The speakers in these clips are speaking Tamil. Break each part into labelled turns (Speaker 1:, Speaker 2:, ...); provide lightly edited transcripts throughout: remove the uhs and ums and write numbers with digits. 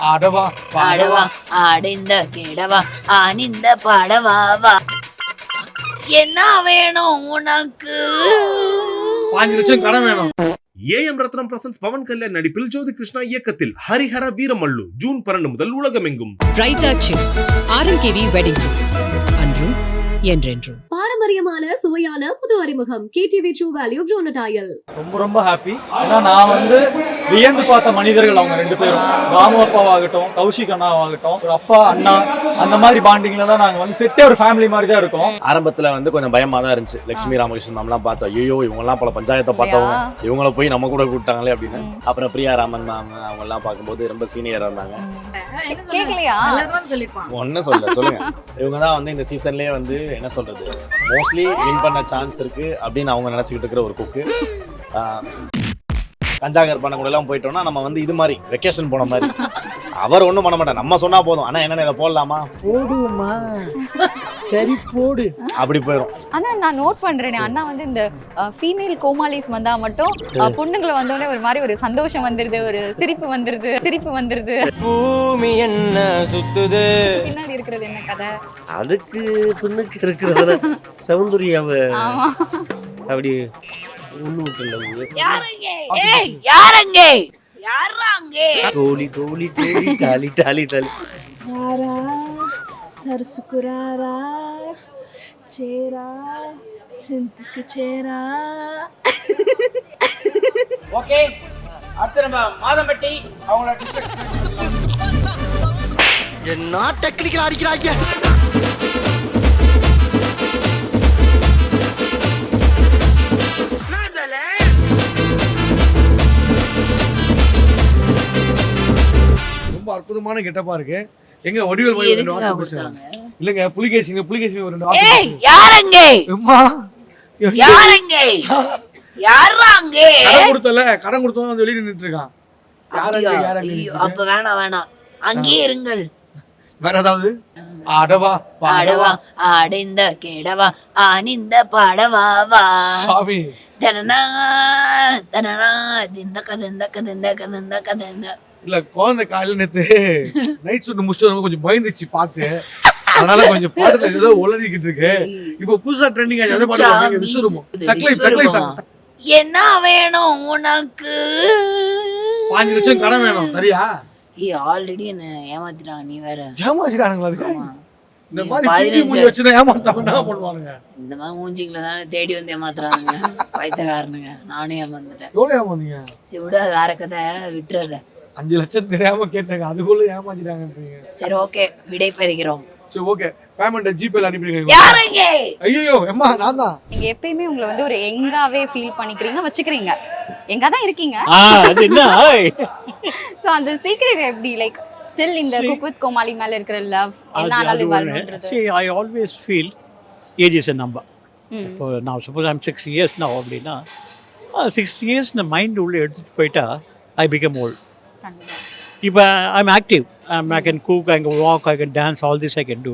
Speaker 1: ஆடவா
Speaker 2: பாடவா ஆடிந்த கேடவா ஆனிந்த பாடவாவா என்ன வேணும் உனக்கு
Speaker 1: 5 லட்சம் கடன் வேணும்.
Speaker 3: ஏஎம் ரத்னம் பிரசன்ஸ் பவன் கல்யாண் நடிப்பில் ஜோதி கிருஷ்ணா இயக்கத்தில் ஹரிஹர வீரமல்லு ஜூன் 12 முதல் உலகமெங்கும்.
Speaker 4: பிரைட்டாச்சி ஆர்எம்கேவி வெட்டிங் சில்க்ஸ் அன்றும் என்றென்றும்
Speaker 5: பாரம்பரியமான சுவையான புது அறிமுகம் கேடிவி ட்ரூ வேல்யூ ப்ரோனடாயல்.
Speaker 6: ரொம்ப ஹாப்பி. ஏன்னா நான் வியந்து பார்த்த மனிதர்கள் அவங்க 2 பேரும். ராமு அப்பாவாகட்டும், கௌஷிக் அண்ணாவாகட்டும், ஒரு அப்பா அண்ணா அந்த மாதிரி பாண்டிங்ல தான் நாங்க செட்டே ஒரு ஃபேமிலி மாதிரி தான் இருக்கும்.
Speaker 7: ஆரம்பத்துல கொஞ்சம் பயமா தான் இருந்துச்சு. லட்சுமி ராமகிருஷ்ணன் மேம்லாம் பார்த்தோம், ஐயோ இவங்கெல்லாம் பல பஞ்சாயத்தை பார்த்தவங்க, இவங்கள போய் நம்ம கூட கூப்பிட்டாங்களே அப்படின்னு. அப்புறம் பிரியா ராமன் மேம் அவங்க எல்லாம் பார்க்கும்போது ரொம்ப சீனியரா இருந்தாங்க. ஒன்னும் சொல்லுங்க. இவங்க தான் இந்த சீசன்லயே என்ன சொல்றது, மோஸ்ட்லி வின் பண்ண சான்ஸ் இருக்கு அப்படின்னு அவங்க நினைச்சுக்கிட்டு இருக்கிற ஒரு குக்கு. கஞ்சாகர் பண்ண கூட எல்லாம் போயிட்டோம்னா நம்ம இது மாதிரி வெக்கேஷன் போன மாதிரி. அவர் ஒன்றும் பண்ண மாட்டார், நம்ம சொன்னா போதும், ஆனா என்னென்ன இதை போடலாமா, போடுமா, சரி போடு, அப்படி போயிடும்.
Speaker 8: ஆனா நான் நோட் பண்றேன், அண்ணா இந்த ஃபீமேல் கோமாளிஸ் வந்தா மட்டும் பொண்ணுங்களை வந்தோடனே ஒரு மாதிரி ஒரு சந்தோஷம் வந்துருது, ஒரு சிரிப்பு வந்துருது.
Speaker 9: பூமி என்ன சுத்துது,
Speaker 8: பின்னாடி இருக்கிறது என்ன கதை,
Speaker 9: அதுக்கு பின்னுக்கு இருக்கிறது சௌந்தர்யாவை அப்படி தோழி தோழி தேடி டாலி டாலி டாலி
Speaker 10: సరసుకురారా చేరా చింతకు చేరా.
Speaker 11: ஓகே, அடுத்து நம்ம மாதம்பட்டி அவங்களோட
Speaker 9: என்ன டெக்னிக்கல் அடிக்கிறாங்க.
Speaker 1: ரொம்ப அற்புதமான கெட்டப்பா இருக்கு. எங்க வடிவேல் போய் இல்லங்க புலிகேசி ஒரு 2
Speaker 2: ஏய் யாரங்க அம்மா யாரங்க யாரங்க
Speaker 1: கடன் கொடுத்தவன் வெளிய நின்னுட்டு இருக்கான். யாரங்க
Speaker 2: அப்ப வேணாம் அங்கேயே இருங்கள்.
Speaker 1: வேற ஏதாவது ஆடவா
Speaker 2: பாடவா ஆடிந்த கேடவா ஆனிந்த பாடவாவா
Speaker 1: சாமி
Speaker 2: தனனா தனனா திந்த கதந்த
Speaker 1: இல்ல குழந்தை காலையில நேத்து நைட் ஷூட் முடிச்சுட்டு கொஞ்சம் பயந்துச்சு பார்த்து, அதனால கொஞ்சம் பாட்டுல ஏதோ உளறிக்கிட்டு இருக்கு. இப்ப புதுசா ட்ரெண்டிங் ஆச்சு, அதை பாட்டு விசுருமோ தக்லைஃப்
Speaker 2: என்ன வேணும் உனக்கு
Speaker 1: 5 லட்சம் கடன் வேணும் தரியா.
Speaker 2: ஆல்ரெடி என்ன ஏமாத்திட்டாங்க, நீ வேற
Speaker 1: ஏமாத்திட்டானுங்களா? இந்த மாதிரி மூஞ்சி வச்சுதான் ஏமாத்தாம என்ன பண்ணுவானுங்க?
Speaker 2: இந்த மாதிரி மூஞ்சிங்களை தானே தேடி வந்து ஏமாத்துறானுங்க பைத்தியக்காரனுங்க. நானே ஏமாந்துட்டேன்.
Speaker 1: எவ்வளவு ஏமாந்தீங்க?
Speaker 2: சரி விட, வேற கதை விட்டுறத.
Speaker 1: 5 லட்சம் தெரியாம கேட்டாங்க, அதுக்குள்ள ஏமாத்திட்டாங்க.
Speaker 2: சரி ஓகே, விடை பெறுகிறோம்.
Speaker 1: சரி ஓகே, பேமெண்ட் ஜிபேல அனுப்பிடுங்க.
Speaker 2: யாரங்க?
Speaker 1: ஐயோ அம்மா நான் தான்.
Speaker 8: நீங்க எப்பயுமே உங்களை ஒரு எங்காவே ஃபீல் பண்ணிக்கிறீங்க, வச்சுக்கிறீங்க, எங்க தான் இருக்கீங்க.
Speaker 6: அது என்ன
Speaker 8: சோ அந்த சீக்ரெட் எப்படி, லைக் ஸ்டில் இந்த குக் வித் கோமாளி மேல இருக்கிற லவ் என்ன ஆனாலும் வரணும்ன்றது.
Speaker 6: See, I always feel age is a number. இப்போ நான் suppose I'm 6 years now அப்படின்னா 6 years இந்த மைண்ட் உள்ள எடுத்துட்டு போயிட்டா I become old. இப்போ I'm active, I can cook, I can walk, I can dance, all this I can do.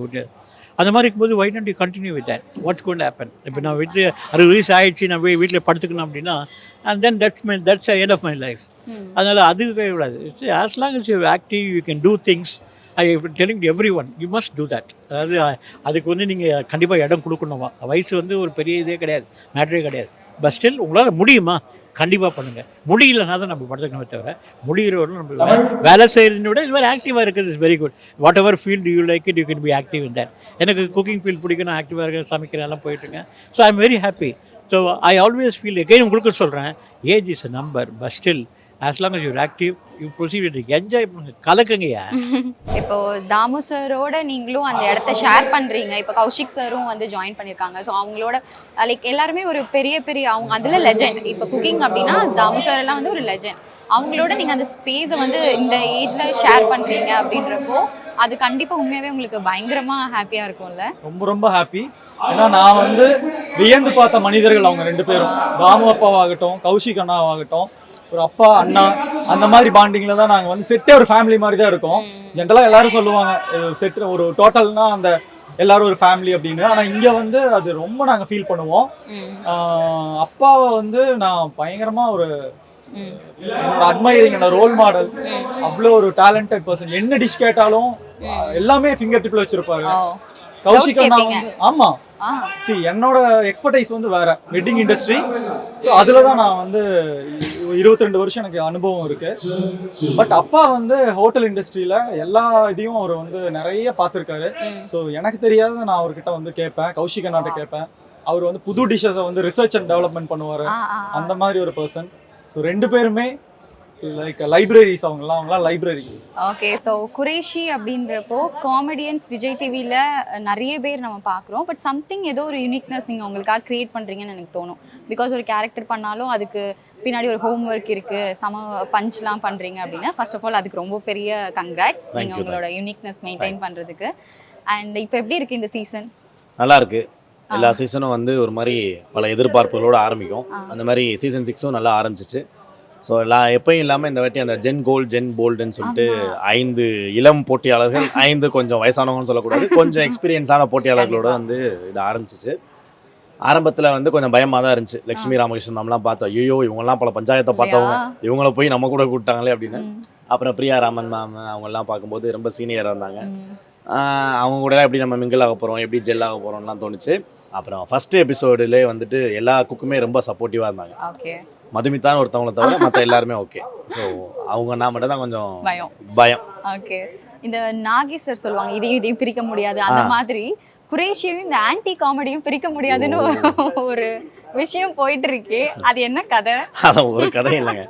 Speaker 6: அந்த மாதிரி இருக்கும்போது why don't you continue with that? What's going to happen? இப்போ நான் வீட்டில் அது ரிலீஸ் ஆகிடுச்சு, நான் வீட்டில் படுத்துக்கணும் அப்படின்னா and then that's the end of my life. அதனால் அது கூடாது. As long as you're active, you can do things. I am telling everyone, you must do that. அதாவது அதுக்கு நீங்கள் கண்டிப்பாக இடம் கொடுக்கணுமா. வயசு ஒரு பெரிய இதே கிடையாது, மேட்டரே கிடையாது. பட் ஸ்டில் உங்களால் முடியுமா, கண்டிப்பாக பண்ணுங்கள். முடியலன்னா தான் நம்ம படுத்துக்கணுமே தவிர, முடிகிறவர்களும் நம்ம வேலை செய்கிறத விட இது மாதிரி ஆக்டிவாக இருக்கிறது is very good. What ever field you like it, you can be active in that. எனக்கு குக்கிங் ஃபீல்ட் பிடிக்கும், நான் ஆக்டிவாக இருக்கேன், சமைக்கிறேன், எல்லாம் போயிட்டுருக்கேன். So I am very happy. So I always feel, again உங்களுக்கு சொல்கிறேன், age is a number, but still as long as you're active, you proceed with it. Enjoy பண்ணுங்க, கலக்குங்கயா.
Speaker 8: இப்போ தாமு சாரோட நீங்களும் அந்த இடத்த ஷேர் பண்றீங்க. இப்போ கௌஷிக் சாரும் ஜாயின் பண்ணிருக்காங்க. ஸோ அவங்களோட லைக் எல்லாருமே ஒரு பெரிய அவங்க அதுல லெஜெண்ட். இப்போ குக்கிங் அப்படின்னா தாமு சார் எல்லாம் ஒரு லெஜெண்ட். அவங்களோட நீங்க அந்த ஸ்பேஸை இந்த ஏஜ்ல ஷேர் பண்றீங்க அப்படின்றப்போ அது கண்டிப்பா உண்மையாவே உங்களுக்கு பயங்கரமா ஹாப்பியா இருக்கும்ல.
Speaker 6: ரொம்ப ஹாப்பி. ஏன்னா நான் வியந்து பார்த்த மனிதர்கள் அவங்க 2 பேரும். ராமு அப்பாவாகட்டும், கௌஷிக் அண்ணாவாகட்டும், ஒரு அப்பா அண்ணா அந்த மாதிரி பாண்டிங்ல தான் நாங்கள் செட்டே ஒரு ஃபேமிலி மாதிரி தான் இருக்கும். ஜென்ரலாக எல்லாரும் சொல்லுவாங்க செட் ஒரு டோட்டல்னா அந்த எல்லாரும் ஒரு ஃபேமிலி அப்படின்னு. ஆனால் இங்கே அது ரொம்ப நாங்கள் ஃபீல் பண்ணுவோம். அப்பாவை நான் பயங்கரமாக ஒரு
Speaker 12: என்னோட அட்மைரிங், என்னோட ரோல் மாடல். அவ்வளோ ஒரு டேலண்டட் பர்சன். என்ன டிஷ் கேட்டாலும் எல்லாமே ஃபிங்கர் டிப்ல வச்சிருப்பாரு. கௌஷிக் அண்ணா வந்து ஆமா என்னோட எக்ஸ்பர்டைஸ் வந்து வேற வெட்டிங் இண்டஸ்ட்ரி. ஸோ அதில் தான் நான் வந்து 22 வருஷம் எனக்கு அனுபவம் இருக்கு. பட் அப்பா வந்து ஹோட்டல் இண்டஸ்ட்ரியில எல்லா இதையும் அவர் வந்து நிறைய பார்த்துருக்காரு. ஸோ எனக்கு தெரியாத நான் அவர்கிட்ட வந்து கேட்பேன், கௌஷிக் அண்ணாட்ட கேட்பேன். அவர் வந்து புது டிஷ்ஷஸை வந்து ரிசர்ச் அண்ட் டெவலப்மெண்ட் பண்ணுவார். அந்த மாதிரி ஒரு பர்சன். ஸோ 2 பேருமே லைக் லைப்ரரிஸ். அவங்கலாம் லைப்ரரி.
Speaker 8: ஓகே. ஸோ குரேஷி அப்படின்றப்போ காமெடியன்ஸ் விஜய் டிவியில் நிறைய பேர் நம்ம பார்க்குறோம். பட் சம்திங் ஏதோ ஒரு யூனிக்னஸ் நீங்கள் உங்களுக்காக க்ரியேட் பண்ணுறீங்கன்னு எனக்கு தோணும். பிகாஸ் ஒரு கேரக்டர் பண்ணாலும் அதுக்கு பின்னாடி ஒரு ஹோம் ஒர்க் இருக்குது, பஞ்ச்லாம் பண்ணுறீங்க அப்படின்னா ஃபர்ஸ்ட் ஆஃப் ஆல் அதுக்கு ரொம்ப பெரிய கங்க்ராட்ஸ் நீங்கள் உங்களோட யூனிக்னஸ் மெயின்டைன் பண்ணுறதுக்கு. அண்ட் இப்போ எப்படி இருக்குது இந்த சீசன்?
Speaker 7: நல்லா இருக்கு. எல்லா சீசனும் வந்து ஒரு மாதிரி பல எதிர்பார்ப்புகளோடு ஆரம்பிக்கும். அந்த மாதிரி சீசன் 6ம் நல்லா ஆரம்பிச்சிச்சு. ஸோ எப்பயும் இல்லாமல் இந்த வாட்டி அந்த ஜென் போல்டுன்னு சொல்லிட்டு 5 இளம் போட்டியாளர்கள், 5 கொஞ்சம் வயசானவங்கன்னு சொல்லக்கூடாது, கொஞ்சம் எக்ஸ்பீரியன்ஸான போட்டியாளர்களோட வந்து இது ஆரம்பிச்சிச்சு. ஆரம்பத்தில் வந்து கொஞ்சம் பயமாக தான் இருந்துச்சு. லட்சுமி ராமகிருஷ்ணன் மேம்லாம் பார்த்தோம், ஐயோ இவங்கெல்லாம் பல பஞ்சாயத்தை பார்த்தவங்க, இவங்கள போய் நம்ம கூட கூப்பிட்டாங்களே அப்படின்னு. அப்புறம் பிரியா ராமன் மேம் அவங்கெல்லாம் பார்க்கும்போது ரொம்ப சீனியராக இருந்தாங்க. அவங்க கூட எப்படி நம்ம மிங்கிள் ஆக போகிறோம், எப்படி ஜெல் ஆக போகிறோம்லாம் தோணுச்சு. அப்புறம் ஃபஸ்ட்டு எபிசோடுலேயே வந்துட்டு எல்லா குக்குமே ரொம்ப சப்போர்ட்டிவாக இருந்தாங்க. மதுமிதான் ஒருத்தவங்கள தவிர மற்ற எல்லாருமே ஓகே. ஸோ அவங்க மட்டும் தான் கொஞ்சம் பயம்.
Speaker 8: ஓகே. இந்த நாகி சார் சொல்லுவாங்க இதையும் பிரிக்க முடியாது, அந்த மாதிரி குரேஷியும் இந்த ஆன்டி காமெடியும் பிரிக்க முடியாதுன்னு ஒரு விஷயம் போயிட்டு இருக்கு. அது என்ன கதை?
Speaker 7: அதான் ஒரு கதை இல்லைங்க,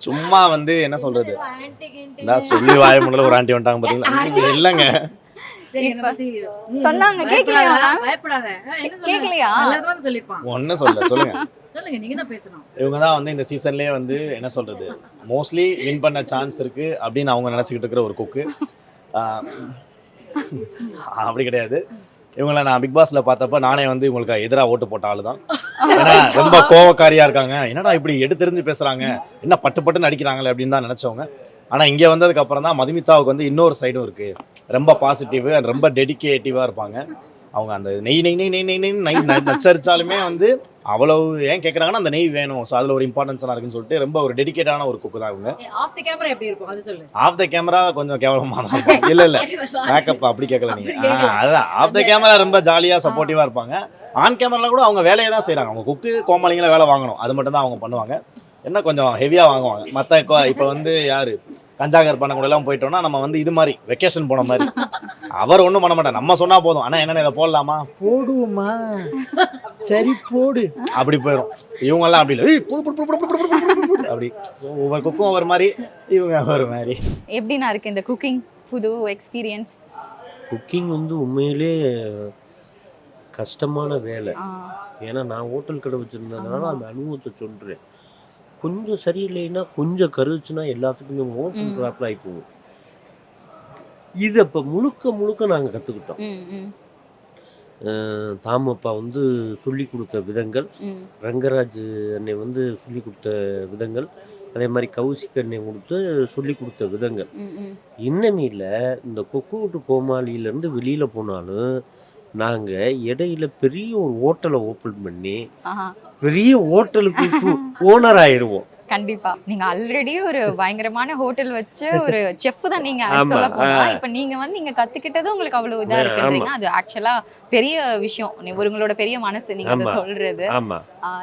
Speaker 7: சும்மா வந்து என்ன சொல்றது, சொல்லி வாய முடியல ஒரு ஆண்டி வந்துட்டாங்க பார்த்தீங்களா? இல்லைங்க
Speaker 8: சொன்னாங்க, கேட்கலையா? கேட்கலையா?
Speaker 7: ஒன்னும் சொல்லுங்க. இவங்க தான் வந்து இந்த சீசன்லேயே வந்து என்ன சொல்றது, மோஸ்ட்லி வின் பண்ண சான்ஸ் இருக்கு அப்படின்னு அவங்க நினச்சிக்கிட்டு இருக்கிற ஒரு குக்கு. அப்படி கிடையாது. இவங்கள நான் பிக் பாஸ்ல பார்த்தப்ப நானே வந்து இவங்களுக்கு எதிராக ஓட்டு போட்ட ஆளு தான். ஏன்னா ரொம்ப கோவக்காரியா இருக்காங்க, என்னடா இப்படி எடுத்தெறிஞ்சு பேசுறாங்க, என்ன பட்டுன்னு அடிக்கிறாங்களே அப்படின்னு தான் நினைச்சவங்க. ஆனால் இங்கே வந்ததுக்கு அப்புறம் தான் மதுமிதாவுக்கு வந்து இன்னொரு சைடும் இருக்கு, ரொம்ப பாசிட்டிவ் அண்ட் ரொம்ப டெடிகேட்டிவா இருப்பாங்க. அவங்க அந்த நெய் நச்சரிச்சாலுமே வந்து அவ்வளவு ஏன் கேட்குறாங்கன்னா அந்த நெய் வேணும். ஸோ அதில் ஒரு இம்பார்ட்டன்ஸாக இருக்குன்னு சொல்லிட்டு ரொம்ப ஒரு டெடிகேட்டான ஒரு குக்கு தான் இவங்க. ஆஃப் த கேமரா கொஞ்சம் கேவலமாக தான் இருக்கும். இல்லை மேக்கப் அப்படி கேட்கல நீங்கள். அதான் ஆஃப் த கேமரா ரொம்ப ஜாலியாக சப்போர்ட்டிவாக இருப்பாங்க. ஆன் கேமராவில் கூட அவங்க வேலையை தான் செய்கிறாங்க. அவங்க குக்கு கோமாளிங்களை வேலை வாங்கணும், அது மட்டும் தான் அவங்க பண்ணுவாங்க. என்ன கொஞ்சம் ஹெவியாக வாங்குவாங்க. மற்ற இப்போ வந்து யார் கஞ்சாகர் பண்ண கூட எல்லாம் போயிட்டோம்னா நம்ம வந்து இது மாதிரி வெக்கேஷன் போன மாதிரி. அவர் ஒன்றும் பண்ண மாட்டார், நம்ம சொன்னால் போதும், ஆனால் என்னென்ன இதை போடலாமா, போடுவோமா, சரி போடு, அப்படி போயிடும். இவங்கெல்லாம் அப்படி இல்லை, அப்படி. ஸோ ஒவ்வொரு குக்கும் ஒவ்வொரு மாதிரி, இவங்க ஒரு மாதிரி.
Speaker 8: எப்படின்னா இருக்கு இந்த குக்கிங் புது எக்ஸ்பீரியன்ஸ்?
Speaker 9: குக்கிங் வந்து உண்மையிலே கஷ்டமான வேலை. ஏன்னா நான் ஹோட்டல் கடை வச்சுருந்ததுனால அந்த அனுபவத்தை சொல்கிறேன். கொஞ்சம் சரியில்லைன்னா கொஞ்சம் கருச்சுன்னா எல்லாத்துக்குமே மோசம் ட்ராப்ல ஆகி போகும். இது அப்போ முழுக்க நாங்கள் கற்றுக்கிட்டோம். தாமப்பா வந்து சொல்லி கொடுத்த விதங்கள், ரங்கராஜ் அன்னை வந்து சொல்லி கொடுத்த விதங்கள், அதே மாதிரி கௌசிக் அன்னை கொடுத்து சொல்லி கொடுத்த விதங்கள். இன்னமில்ல இந்த கொக்கு விட்டு கோமாளியிலேருந்து வெளியில் போனாலும் நாங்கள் இடையில பெரிய ஒரு ஹோட்டலை ஓப்பன் பண்ணி பெரிய ஹோட்டலுக்கு ஓனர் ஆயிடுவோம்.
Speaker 8: கண்டிப்பா. நீங்க ஆல்ரெடி ஒரு பயங்கரமான ஹோட்டல் வச்சு ஒரு செஃப் தான் நீங்க சொல்ல போனா. இப்ப நீங்க வந்து நீங்க கத்துக்கிட்டது உங்களுக்கு அவ்வளவு இதா இருக்குன்றீங்க. அது ஆக்சுவலா பெரிய விஷயம். உங்களோட பெரிய மனசு நீங்க அதை சொல்றது.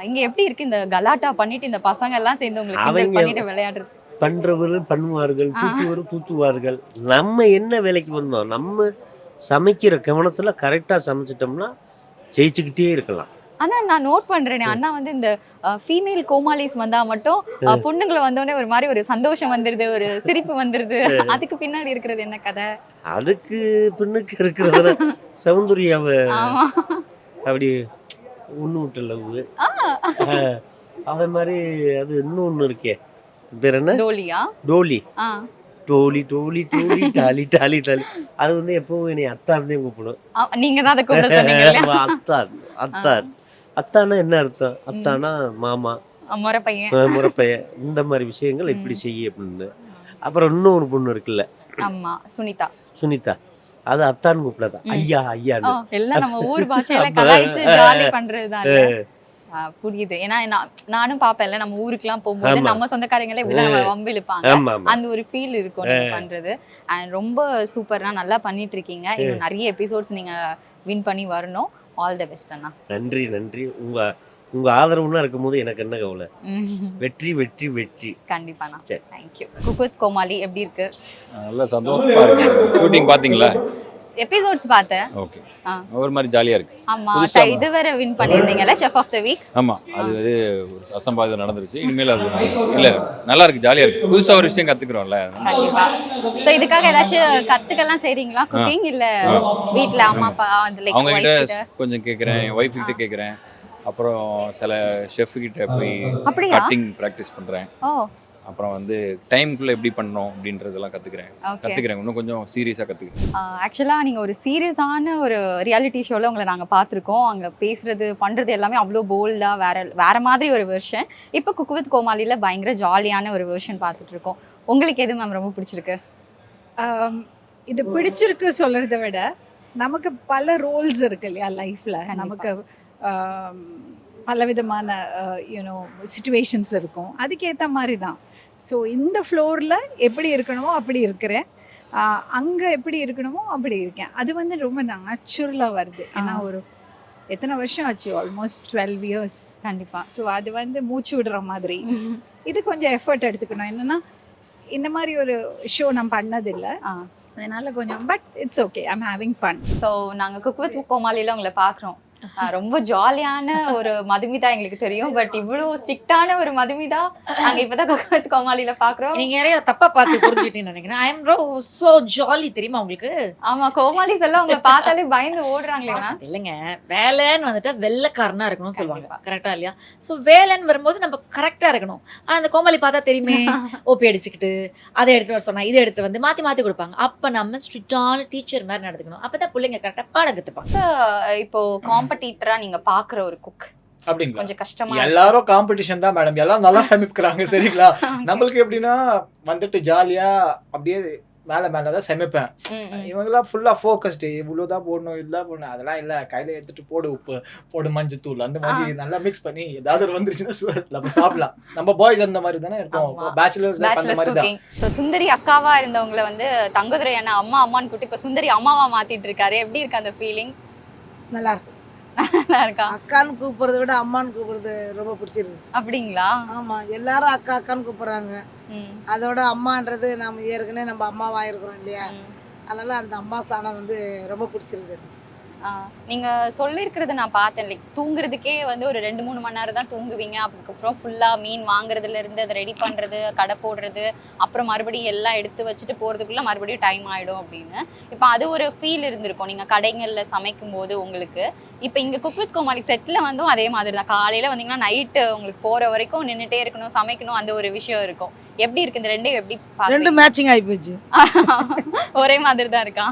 Speaker 8: இங்க எப்படி இருக்கு இந்த கலாட்டா பண்ணிட்டு இந்த பசங்க எல்லாம் சேர்ந்து உங்களுக்கு பண்ணிட்டு விளையாடுறது?
Speaker 9: பண்றவர்கள் பண்ணுவார்கள், தூத்துவார்கள். நம்ம என்ன வேலைக்கு வந்தோம், நம்ம சமைக்கிற கவனத்துல கரெக்டா சமைச்சிட்டோம்னா ஜெயிச்சுக்கிட்டே இருக்கலாம்.
Speaker 8: ஆனா நான் நோட் பண்றேனே, அண்ணா வந்து இந்த ஃபீமேல் கோமாளிஸ் வந்தா மட்டும் பொண்ணுங்களை வந்தோடனே ஒரு மாதிரி ஒரு சந்தோஷம் வந்துருது, ஒரு சிரிப்பு வந்துருது. அதுக்கு பின்னாடி இருக்கிறது என்ன கதை?
Speaker 9: அதுக்கு பின்னுக்கு இருக்கிறது சௌந்தர்யாவை அப்படி ஒண்ணு விட்ட லவ். அதே மாதிரி அது இன்னொன்னு இருக்கே, பேர் என்ன, டோலியா? Dolly Dolly Dolly Dolly Dolly Dolly Dolly. அது வந்து எப்பவும் என்னை அத்தான்னு கூப்பிடும்.
Speaker 8: நீங்க தான் அதை கூப்பிடுறீங்க.
Speaker 9: அத்தார் அத்தானா என்ன அர்த்தம்? அத்தானா மாமா, முறப்பையன், இந்த மாதிரி விஷயங்கள் எப்படி செய்ய அப்படின்னு. அப்புறம் இன்னொரு பொண்ணு இருக்குல்ல, சுனிதா, அது அத்தான்னு கூப்பிடாத, ஐயா ஐயான்னு.
Speaker 8: எல்லாம் நம்ம ஊர் பாஷையில கலாய்ச்சு ஜாலி பண்றதுதான். புரியுது. ஏன்னா நானும் பாப்பேன்ல, நம்ம ஊருக்குலாம் போகும்போது
Speaker 9: ஆமா.
Speaker 8: நம்ம சொந்தக்காரங்களே இப்படிதான் நம்ம வம்பு இழுப்பாங்க.
Speaker 9: ஆமா ஆமா
Speaker 8: அந்த ஒரு ஃபீல் இருக்கும் நீங்க பண்றது. அண்ட் ரொம்ப சூப்பரா நல்லா பண்ணிட்டு இருக்கீங்க. இன்னும் நிறைய எபிசோட்ஸ் நீங்க வின் பண்ணி வரணும். ஆல் தி பெஸ்ட் அண்ணா.
Speaker 9: நன்றி நன்றி. உங்க ஆதரவுலாம் இருக்கும்போது எனக்கு என்ன கவலை. வெற்றி வெற்றி வெற்றி.
Speaker 8: கண்டிப்பாண்ணா.
Speaker 9: சரி.
Speaker 8: தேங்க்யூ. குக்வித் கோமாளி எப்படி இருக்கு?
Speaker 13: நல்லா சந்தோஷமா இருக்கு. ஷூட்டிங் பாத்தீங்களா?
Speaker 8: எபிசோட்ஸ் பார்த்தேன்.
Speaker 13: ஓகே. ஒரு மாதிரி ஜாலியா இருக்கு.
Speaker 8: ஆமா, இதுவரை வின் பண்ணிருந்தீங்கல செஃப் ஆஃப் தி வீக்.
Speaker 13: ஆமா, அது ஒரு அசம்பாவிதம் நடந்துருச்சு. இனிமேல் அது இல்ல, நல்லா இருக்கு, ஜாலியா இருக்கு. புதுசா ஒரு விஷயம் கத்துக்கிறோம்ல.
Speaker 8: கண்டிப்பா. சோ இதுக்காக ஏதாச்சும் கத்துக்கலாம் செய்றீங்களா குக்கிங்? இல்ல வீட்ல அம்மா அப்பா அந்த லைக்
Speaker 13: அவங்க கிட்ட கொஞ்சம் கேக்குறேன், வைஃப் கிட்ட கேக்குறேன். அப்புறம் சில ஷெஃப் கிட்ட போய் கட்டிங் பிராக்டிஸ் பண்றேன். அப்புறம் வந்து டைம்குள்ள எப்படி பண்ணணும் அப்படின்றதெல்லாம் கத்துக்கிறேன். இன்னும் கொஞ்சம் சீரியஸா கத்துக்கிறேன்.
Speaker 8: ஆக்சுவலா நீங்க ஒரு சீரியஸான ஒரு ரியாலிட்டி ஷோல உங்களை நாங்க பார்த்திருக்கோம். அங்க பேசுறது பண்றது எல்லாமே அவ்வளோ போல்டா வேற மாதிரி ஒரு வெர்ஷன். இப்போ குக் வித் கோமாளில பயங்கர ஜாலியான ஒரு வெர்ஷன் பார்த்துட்டு இருக்கோம். உங்களுக்கு எது மேம் ரொம்ப பிடிச்சிருக்கு?
Speaker 14: இது பிடிச்சிருக்கு சொல்றதை விட நமக்கு பல ரோல்ஸ் இருக்கு இல்லையா லைஃப்ல. நமக்கு பலவிதமான யூனோ சிச்சுவேஷன்ஸ் இருக்கும். அதுக்கேற்ற மாதிரி தான். ஸோ இந்த ஃப்ளோரில் எப்படி இருக்கணுமோ அப்படி இருக்கிறேன், அங்கே எப்படி இருக்கணுமோ அப்படி இருக்கேன். அது வந்து ரொம்ப நேச்சுரலாக வருது. ஏன்னா ஒரு எத்தனை வருஷம் ஆச்சு, ஆல்மோஸ்ட் 12 years.
Speaker 8: கண்டிப்பாக.
Speaker 14: ஸோ அது வந்து மூச்சு விடுற மாதிரி. இது கொஞ்சம் எஃபர்ட் எடுத்துக்கணும். என்னென்னா இந்த மாதிரி ஒரு ஷோ நான் பண்ணதில்லை, அதனால கொஞ்சம் but it's okay, I'm having fun.
Speaker 8: So நாங்கள் குக் வித் கோமாளியில் உங்களை பார்க்குறோம். ரொம்ப ஜாலியான ஒரு மதுமிதா எங்களுக்கு தெரியும். பட் இவ்வளோ ஸ்ட்ரிக்டான ஒரு மதுமிதா நாங்கள் இப்போதான் குக் வித் கோமாளியில பார்க்குறோம்.
Speaker 2: நீங்க நிறைய தப்பா பார்த்து புரிஞ்சுட்டேன்னு நினைக்கிறேன். ஐ எம் சோ ஜாலி, தெரியுமா உங்களுக்கு?
Speaker 8: ஆமா, கோமாளிஸ் எல்லாம் உங்களை பார்த்தாலே பயந்து ஓடுறாங்களே மேம்.
Speaker 2: இல்லைங்க, வேலைன்னு வந்துட்டா வெள்ளைக்காரனா இருக்கணும்னு சொல்லுவாங்க, கரெக்டா இல்லையா? ஸோ வேலைன்னு வரும்போது நம்ம கரெக்டா இருக்கணும். ஆனா அந்த கோமாளி பார்த்தா தெரியுமே, ஓபி அடிச்சுக்கிட்டு அதை எடுத்துட்டு வர சொன்னா இதை எடுத்துட்டு வந்து மாத்தி மாத்தி கொடுப்பாங்க. அப்ப நம்ம ஸ்ட்ரிக்டான டீச்சர் மாதிரி நடந்துக்கணும். அப்பதான் பிள்ளைங்க கரெக்டா பாடம் கத்துப்பாங்க.
Speaker 8: இப்போ காம்படிட்டரா நீங்க பாக்குற ஒரு குக்
Speaker 12: அப்படிங்களா?
Speaker 8: கொஞ்சம் கஷ்டமா
Speaker 12: எல்லாரும் காம்படிஷன் தான் மேடம், எல்லாரும் நல்லா சமைக்கிறாங்க சரிங்களா. நம்மளுக்கு எப்படின்னா வந்துட்டு ஜாலியா அப்படியே மேலதான் சமைப்பேன். இவங்கெல்லாம் ஃபுல்லா ஃபோக்கஸ்டு, இவ்வளவுதான் போடணும் இதெல்லாம் போடணும், அதெல்லாம் இல்ல, கையில எடுத்துட்டு போடு உப்பு போடு மஞ்சத்தூள் அந்த மாதிரி நல்லா மிக்ஸ் பண்ணி ஏதாவது ஒரு வந்துருச்சுன்னா நம்ம சாப்பிடலாம். நம்ம பாய்ஸ் அந்த மாதிரி தானே இருக்கோம், பேச்சுலர்ஸ் அந்த மாதிரி தான்.
Speaker 8: ஸோ சுந்தரி அக்காவா இருந்தவங்களை வந்து தங்கதுரை அண்ணா அம்மான்னு கூட்டி இப்ப சுந்தரி அம்மாவா மாத்திட்டு இருக்காரு. எப்படி இருக்கு அந்த ஃபீலிங்?
Speaker 14: நல்லா இருக்கு.
Speaker 8: நல்லா இருக்கா?
Speaker 14: அக்கான்னு கூப்பிடுறத விட அம்மான்னு கூப்பிடுறது ரொம்ப பிடிச்சிருக்கு.
Speaker 8: அப்படிங்களா?
Speaker 14: ஆமா, எல்லாரும் அக்கா அக்கான்னு கூப்பிடுறாங்க. அதோட அம்மான்றது நம்ம ஏற்கனவே நம்ம அம்மாவா இருக்கிறோம் இல்லையா, அதனால அந்த அம்மா ஸ்தானம் வந்து ரொம்ப பிடிச்சிருக்கு.
Speaker 8: நீங்க சொல்லியிருக்கிறது நான் பார்த்தேன், லைக் தூங்குறதுக்கே வந்து ஒரு 2-3 மணி நேரம் தான் தூங்குவீங்க. அதுக்கப்புறம் ஃபுல்லா மீன் வாங்குறதுல இருந்து அதை ரெடி பண்றது, கடை போடுறது, அப்புறம் மறுபடியும் எல்லாம் எடுத்து வச்சுட்டு போறதுக்குள்ள மறுபடியும் டைம் ஆயிடும் அப்படின்னு. இப்போ அது ஒரு ஃபீல் இருந்திருக்கும் நீங்க கடைகள்ல சமைக்கும் போது உங்களுக்கு. இப்போ இங்க குக் வித் கோமாளி செட்ல வந்து அதே மாதிரி தான். காலையில வந்தீங்கன்னா நைட்டு உங்களுக்கு போற வரைக்கும் நின்றுட்டே இருக்கணும், சமைக்கணும், அந்த ஒரு விஷயம் இருக்கும். எப்படி இருக்கு இந்த ரெண்டையும் எப்படி பாக்குறீங்க?
Speaker 14: ரெண்டு மேட்சிங் ஆகி போச்சு.
Speaker 8: ஒரே மாதிரி தான் இருக்கா?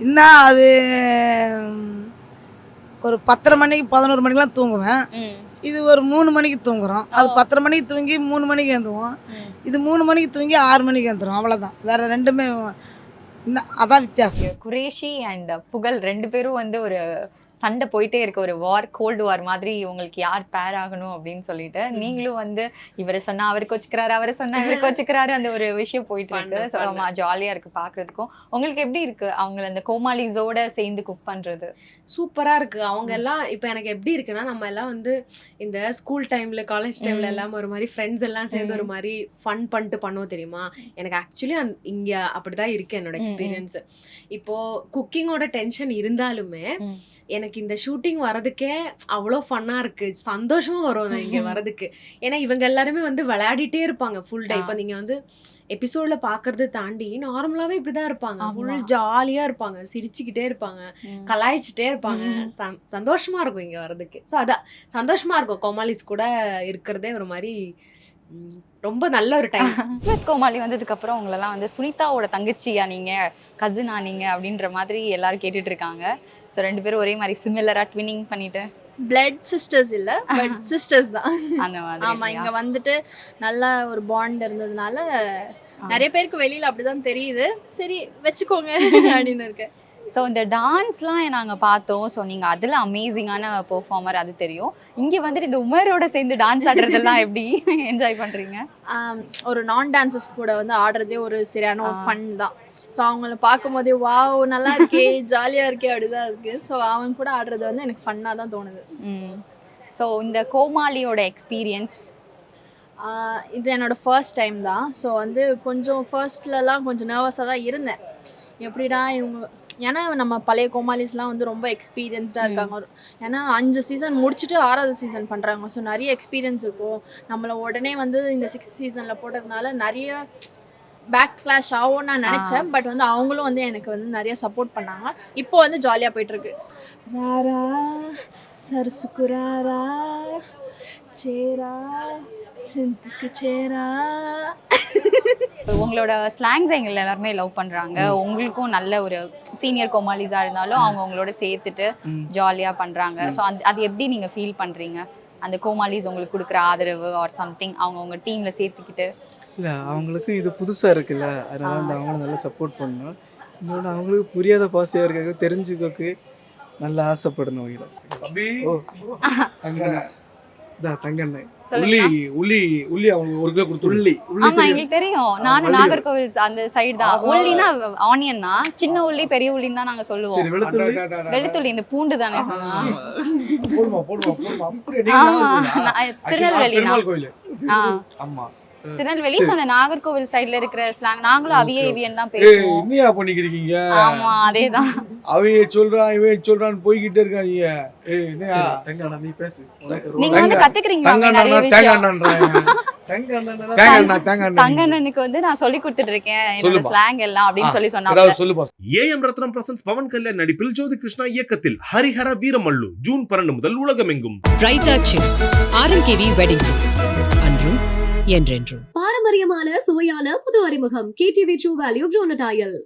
Speaker 14: இன்னும் அது ஒரு 10:30 மணிக்கு 11 மணிக்கெலாம் தூங்குவேன். இது ஒரு 3 மணிக்கு தூங்குறோம். அது 10:30 மணிக்கு தூங்கி 3 மணிக்கு எழுந்துவோம். இது 3 மணிக்கு தூங்கி 6 மணிக்கு எழுந்துரும். அவ்வளோதான், வேற ரெண்டுமே அதான் வித்தியாசம்.
Speaker 8: குரேஷி அண்ட் புகழ் 2 பேரும் வந்து ஒரு சண்டை போயிட்டே இருக்கு, ஒரு கோல்டு வார் மாதிரி. உங்களுக்கு யார் பேர் ஆகணும் அப்படின்னு சொல்லிட்டு நீங்களும் வந்து இவரை சொன்னா அவரு கோச்சுக்கிறாரு, அவரை சொன்னா இவரு கோச்சுக்கிறாரு, அந்த ஒரு விஷயம் போயிட்டு இருக்கு. ஜாலியா இருக்கு பாக்குறதுக்கும். உங்களுக்கு எப்படி இருக்கு அவங்க அந்த கோமாளிஸோட சேர்ந்து குக் பண்றது?
Speaker 10: சூப்பரா இருக்கு. அவங்க எல்லாம் இப்போ எனக்கு எப்படி இருக்குன்னா, நம்ம எல்லாம் வந்து இந்த ஸ்கூல் டைம்ல காலேஜ் டைம்ல எல்லாம் ஒரு மாதிரி ஃப்ரெண்ட்ஸ் எல்லாம் சேர்ந்து ஒரு மாதிரி ஃபன் பண்ணிட்டு பண்ணுவோம் தெரியுமா. எனக்கு ஆக்சுவலி இங்க அப்படிதான் இருக்கு என்னோட எக்ஸ்பீரியன்ஸ். இப்போ குக்கிங்கோட டென்ஷன் இருந்தாலுமே எனக்கு இந்த ஷூட்டிங் வரதுக்கே அவ்வளோ ஃபன்னாக இருக்குது, சந்தோஷமாக வரும் நான் இங்கே வரதுக்கு. ஏன்னா இவங்க எல்லாருமே வந்து விளையாடிட்டே இருப்பாங்க ஃபுல் டே. இப்போ நீங்கள் வந்து எபிசோடில் பார்க்கறது தாண்டி நார்மலாகவே இப்படி தான் இருப்பாங்க, ஃபுல் ஜாலியாக இருப்பாங்க, சிரிச்சுக்கிட்டே இருப்பாங்க, கலாய்ச்சிட்டே இருப்பாங்க. சந்தோஷமாக இருக்கும் இங்கே வரதுக்கு. ஸோ அதான் சந்தோஷமாக இருக்கும். கோமாளிஸ் கூட இருக்கிறதே ஒரு மாதிரி ரொம்ப நல்ல ஒரு டைம்.
Speaker 8: கோமாளி வந்ததுக்கு அப்புறம் உங்களெல்லாம் வந்து சுனிதாவோட தங்கச்சியா நீங்க, கசினா நீங்க அப்படின்ற மாதிரி எல்லாரும் கேட்டுட்டு இருக்காங்க. ஸோ 2 பேரும் ஒரே மாதிரி சிமிலரா ட்வினிங் பண்ணிட்டு
Speaker 10: பிளட் சிஸ்டர்ஸ் இல்லை, பட் சிஸ்டர்ஸ் தான்
Speaker 8: அந்த மாதிரி.
Speaker 10: ஆமாம், இங்கே வந்துட்டு நல்ல ஒரு பாண்ட் இருந்ததுனால நிறைய பேருக்கு வெளியில் அப்படிதான் தெரியுது. சரி வச்சுக்கோங்க அப்படின்னு இருக்கேன்.
Speaker 8: ஸோ இந்த டான்ஸ்லாம் நாங்கள் பார்த்தோம். ஸோ நீங்கள் அதில் அமேசிங்கான பெர்ஃபார்மர், அது தெரியும். இங்கே வந்துட்டு இந்த உமரோட சேர்ந்து டான்ஸ் ஆடுறதெல்லாம் எப்படி என்ஜாய் பண்ணுறீங்க?
Speaker 15: ஒரு நான் டான்சர்ஸ் கூட வந்து ஆடுறதே ஒரு சரியான ஒரு ஃபன் தான். ஸோ அவங்கள பார்க்கும்போதே வாவ் நல்லா இருக்கே, ஜாலியாக இருக்கே அப்படிதான் இருக்குது. ஸோ அவங்க கூட ஆடுறது வந்து எனக்கு ஃபன்னாக தான் தோணுது.
Speaker 8: ஸோ இந்த கோமாளியோட எக்ஸ்பீரியன்ஸ்?
Speaker 15: இது என்னோடய ஃபர்ஸ்ட் டைம் தான். ஸோ வந்து கொஞ்சம் ஃபர்ஸ்ட்லலாம் கொஞ்சம் நர்வஸாக தான் இருந்தேன். எப்படிடா இவங்க, ஏன்னா நம்ம பழைய கோமாளிஸ்லாம் வந்து ரொம்ப எக்ஸ்பீரியன்ஸ்டாக இருக்காங்க. ஏன்னா 5 சீசன் முடிச்சுட்டு 6வது சீசன் பண்ணுறாங்க. ஸோ நிறைய எக்ஸ்பீரியன்ஸ் இருக்கும். நம்மளை உடனே வந்து இந்த 6th சீசனில் போட்டதுனால நிறைய பேக் கிளாஷ் ஆகும்னு நான் நினச்சேன். பட் வந்து அவங்களும் வந்து எனக்கு வந்து நிறைய சப்போர்ட் பண்ணாங்க. இப்போ வந்து ஜாலியாக போயிட்டுருக்கு. ராரா சரசுக்குராரா சேரா சிந்துக்கு சேரா.
Speaker 8: உங்களோட ஸ்லாங்ஸ் எங்களை எல்லாருமே லவ் பண்ணுறாங்க. உங்களுக்கும் நல்ல ஒரு சீனியர் கோமாளிஸாக இருந்தாலும் அவங்க உங்களோட சேர்த்துட்டு ஜாலியாக பண்ணுறாங்க. ஸோ அது எப்படி நீங்கள் ஃபீல் பண்ணுறீங்க? அந்த கோமாளிஸ் உங்களுக்கு கொடுக்குற ஆதரவு ஆர் சம்திங் அவங்க உங்கள் டீமில் சேர்த்துக்கிட்டு?
Speaker 16: இல்லை, அவங்களுக்கும் இது புதுசாக இருக்குல்ல, அதனால வந்து அவங்களும் நல்லா சப்போர்ட் பண்ணணும். இன்னொன்று அவங்களுக்கு புரியாத பாசையாக இருக்க தெரிஞ்சுக்கோக்கு நல்லா ஆசைப்படணும் அவங்க. தங்கண்ணன்
Speaker 1: உள்ளி அவங்க ஒரு கிலோ கொடுத்து
Speaker 16: உள்ளி
Speaker 8: ஆமா எங்களுக்கு தெரியும். நானும் நாகர்கோவில் அந்த சைடு தான். உள்ளினா ஆனியன் தான், சின்ன உள்ளி பெரிய உள்ளின்னு தான் நாங்க சொல்லுவோம். வெளுத்துள்ளி இந்த பூண்டு தானே. திருநெல்வேலி. திருநெல்வேலி. அந்த நாகர்கோவில் சைடுல இருக்கிற ஸ்லாங் நாங்களும் அவியன் தான் பேசுவோம்.
Speaker 1: என்னையா பண்ணிக்கிறீங்க?
Speaker 8: ஆமா அதேதான்.
Speaker 1: அவைய சொல்றான் இவன் சொல்றான்னு போய்கிட்டே இருக்காங்க.
Speaker 16: நீ பேசு.
Speaker 8: நீங்க வந்து கத்துக்கிறீங்களா? தங்கண்ணனுக்கு வந்து நான் சொல்லி கொடுத்துட்டு இருக்கேன் என்னோட ஸ்லாங் எல்லாம் அப்படின்னு சொல்லி சொன்னாங்க.
Speaker 3: ஏஎம் ரத்னம் பிரசன்ஸ் பவன் கல்யாண் நடிப்பில் ஜோதி கிருஷ்ணா இயக்கத்தில் ஹரிஹர வீரமல்லு ஜூன் 12 முதல் உலகமெங்கும்.
Speaker 4: பிரைட்டாக்ஷன் RMKV வெட்டிங் சில்க்ஸ். அன்றும் என்றென்றும்.
Speaker 5: பாரம்பரியமான சுவையான புது அறிமுகம் KTV True Value Brunatile.